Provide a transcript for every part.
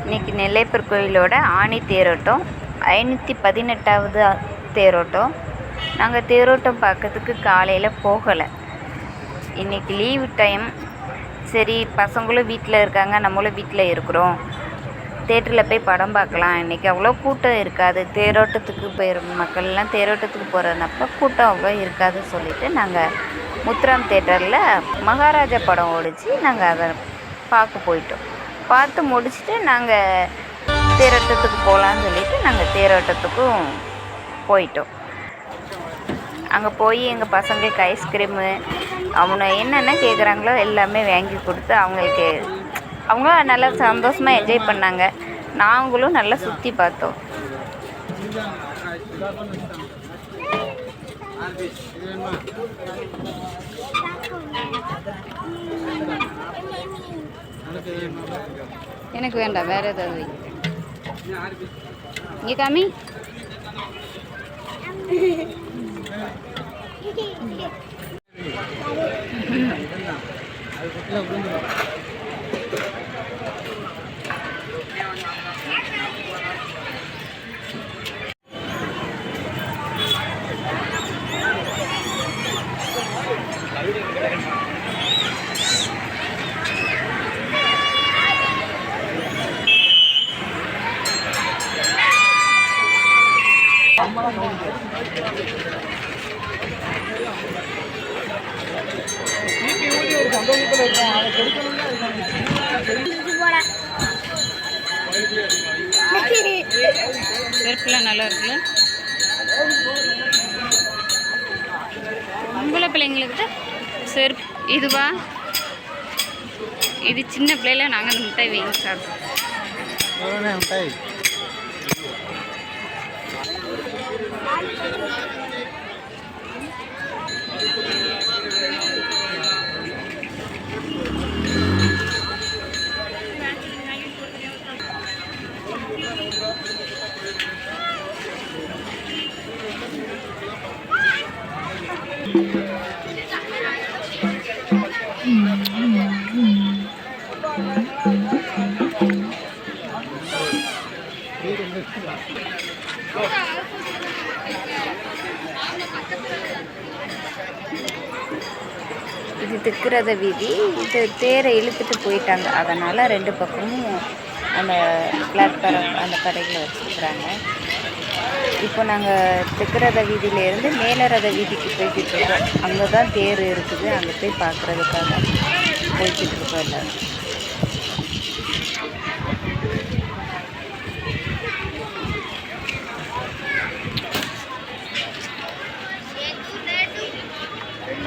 இன்றைக்கி நெல்லையப்பர் கோயிலோட ஆணி தேரோட்டம் 518வது தேரோட்டம். நாங்கள் தேரோட்டம் பார்க்கறதுக்கு காலையில் போகலை. இன்றைக்கி லீவு டைம். சரி, பசங்களும் வீட்டில் இருக்காங்க, நம்மளும் வீட்டில் இருக்கிறோம், தேட்டரில் போய் படம் பார்க்கலாம். இன்றைக்கி அவ்வளோ கூட்டம் இருக்காது. தேரோட்டத்துக்கு மக்கள்லாம் தேரோட்டத்துக்கு போகிறதுனப்ப கூட்டம் அவ்வளோ இருக்காதுன்னு சொல்லிவிட்டு நாங்கள் முத்துராம் தேட்டரில் மகாராஜா படம் ஓடிச்சு. நாங்கள் அதை பார்க்க போயிட்டோம். பார்த்து முடிச்சுட்டு நாங்கள் தேரோட்டத்துக்கு போகலான்னு சொல்லிவிட்டு நாங்கள் தேரோட்டத்துக்கும் போயிட்டோம். அங்கே போய் எங்கள் பசங்களுக்கு ஐஸ்கிரீமு அவங்க என்னென்ன கேட்குறாங்களோ எல்லாமே வாங்கி கொடுத்து அவங்க நல்லா சந்தோஷமாக என்ஜாய் பண்ணாங்க. நாங்களும் நல்லா சுற்றி பார்த்தோம். எனக்கு வேண்டாம், வேறு ஏதாவது இங்கே காமி. செருப்புலாம் நல்லா இருக்குல்ல. பொம்பளை பிள்ளைங்களுக்கு செருப்பு இதுவா? இது சின்ன பிள்ளைல நாங்கள் அந்த மிட்டாய் வாங்கி சாப்பிட்டோம். இது திக்குறத வீதி. இது தேரை இழுத்துட்டு போயிட்டாங்க. அதனால் 2 பக்கமும் அந்த பிளாட்ஃபாரம் அந்த கடைகளை வச்சுருக்குறாங்க. இப்போ நாங்கள் திக்குறத வீதியிலேருந்து மேலரத வீதிக்கு போய்கிட்டு இருக்கோம். அங்கே தான் தேர் இருக்குது. அங்கே போய் பார்க்குறதுக்காக போய்கிட்டு இருக்கோம் எல்லோரும்.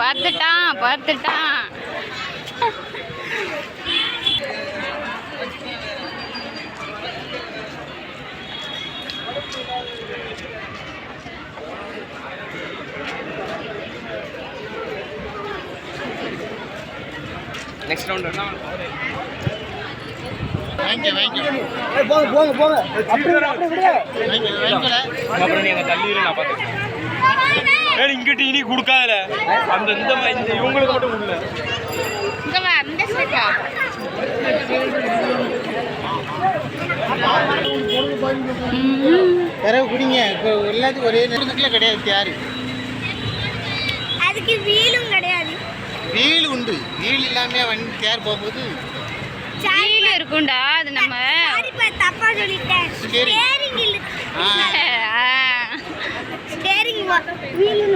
பார்த்துட்டான் நெக்ஸ்ட் ரவுண்ட் என்ன? போங்க அப்புறம் நீங்க தள்ளிடு, நான் பார்த்தேன். இங்கிட்ட இனி கொடுக்காதல அந்த இந்த இவங்களுக்கு மட்டும் கொடுல. பிறகு குடிங்க. இப்போ எல்லாத்துக்கும் ஒரே நேரத்துக்குள்ள கிடையாது தேர். அதுக்கு வீலும் கிடையாது. வீல் உண்டு. வீல் இல்லாம வண்டி தேர் போகும்போது வீல் இருக்கும்டா. அது நம்ம தப்பா சொல்லிட்டேன். ஸ்டீரிங் இல்ல. ஸ்டீரிங் வீல்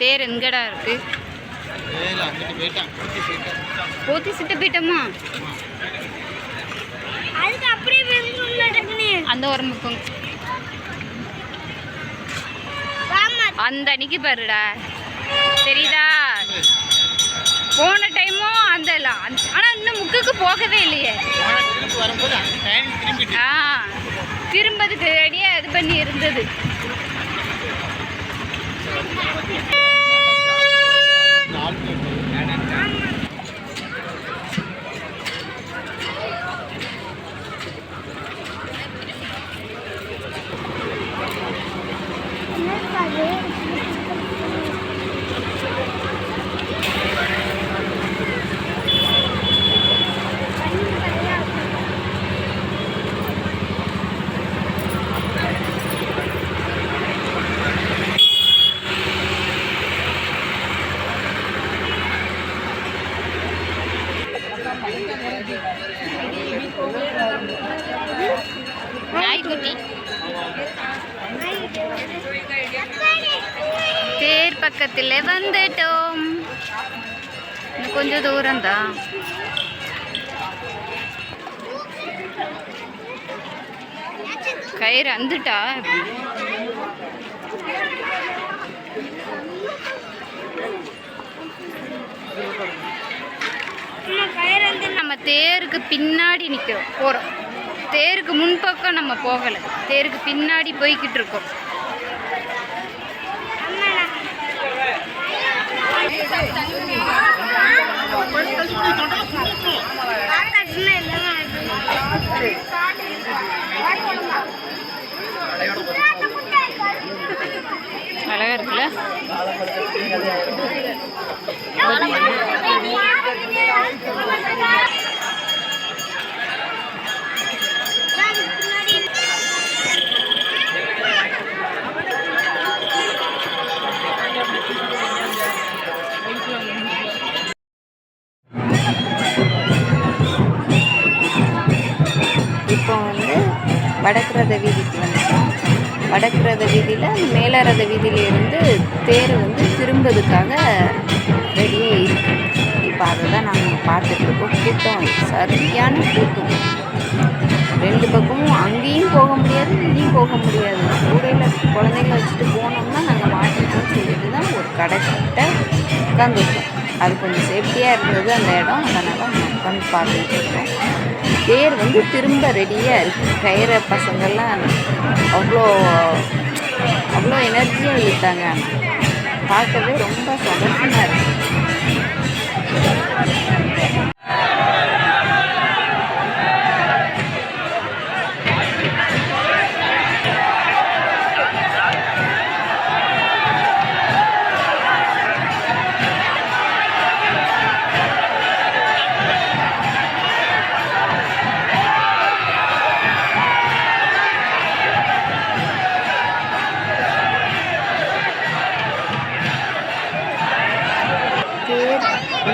தேர் எங்கடா இருக்கு? போத்தி சிட்டு போயிட்டோமா? அதுக்கு அப்படியே அந்த ஒரு முக்கம் அந்த அன்னைக்கு பாருடா, தெரியுதா? போன டைமும் அந்த ஆனால் இன்னும் முக்குக்கு போகவே இல்லையே. திரும்பதுக்கு ரெடியாக இது பண்ணி இருந்தது. பக்கத்தில் வந்துட்டோம். இன்னும் கொஞ்சம் தூரம்தான். கயிறு வந்துட்டா நம்ம தேருக்கு பின்னாடி நிற்கிறோம், போகிறோம். தேருக்கு முன்பக்கம் நம்ம போகலை, தேருக்கு பின்னாடி போய்கிட்டு இருக்கோம். அழகா இருக்குல்ல? இப்போ வந்து வடக்கு ரத வீதிக்கு வந்துட்டோம். வடக்கு ரத வீதியில் மேல ரத வீதியிலேருந்து தேர் வந்து திரும்பதுக்காக ரெடியாக இருக்கு. இப்போ அதை தான் நாங்கள் பார்த்துட்ருக்கோம். கூட்டம் சரியான கூட்டம். ரெண்டு பக்கமும் அங்கேயும் போக முடியாது, இங்கேயும் போக முடியாது. கூடையில் குழந்தைங்க வச்சுட்டு போனோம்னா நாங்கள் மாட்டிட்டோம்னு சொல்லிட்டு தான் ஒரு கடைக்கிட்ட உட்காந்துருக்கோம். அது கொஞ்சம் சேஃப்டியாக இருந்தது அந்த இடம், அதனால் நாங்கள் உட்காந்து பார்த்துட்டு இருக்கோம். தேர் வந்து திரும்ப ரெடியாக இருக்குது. கயிற பசங்கள்லாம் அவ்வளோ எனர்ஜியாக இழுத்தாங்க. பார்க்கவே ரொம்ப சந்தோஷமாக இருக்குது.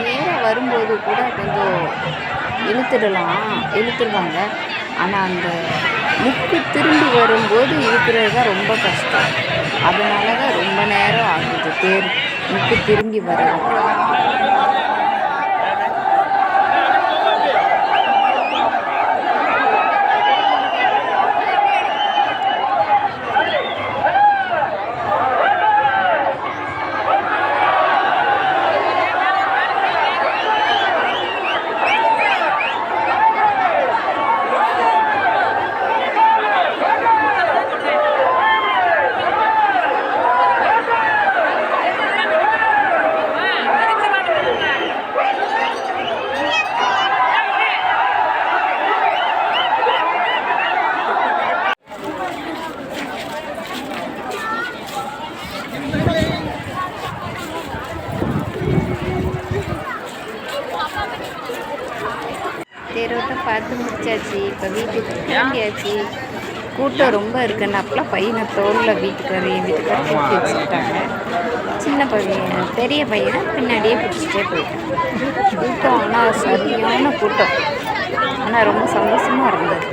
நேராக வரும்போது கூட கொஞ்சம் இழுத்துடுவாங்க. ஆனால் அந்த முக்கு திரும்பி வரும்போது இழுக்கிறது தான் ரொம்ப கஷ்டம். அதனால தான் ரொம்ப நேரம் ஆகுது தேர் முக்கு திரும்பி வர்றது. தேரோட்டம் பார்த்து முடிச்சாச்சு. இப்போ வீட்டுக்கு கிளம்பியாச்சு. கூட்டம் ரொம்ப இருக்குன்னு அப்பெல்லாம் பையனை தோளில் என் வீட்டுக்காரர் கூட்டி வச்சுக்கிட்டாங்க. சின்ன பையன் பெரிய பையனை பின்னாடியே பிடிச்சிட்டே போயிட்டாங்க. கூட்டம் ஆனால் சரியான கூட்டம். ஆனால் ரொம்ப சந்தோஷமாக இருந்தது.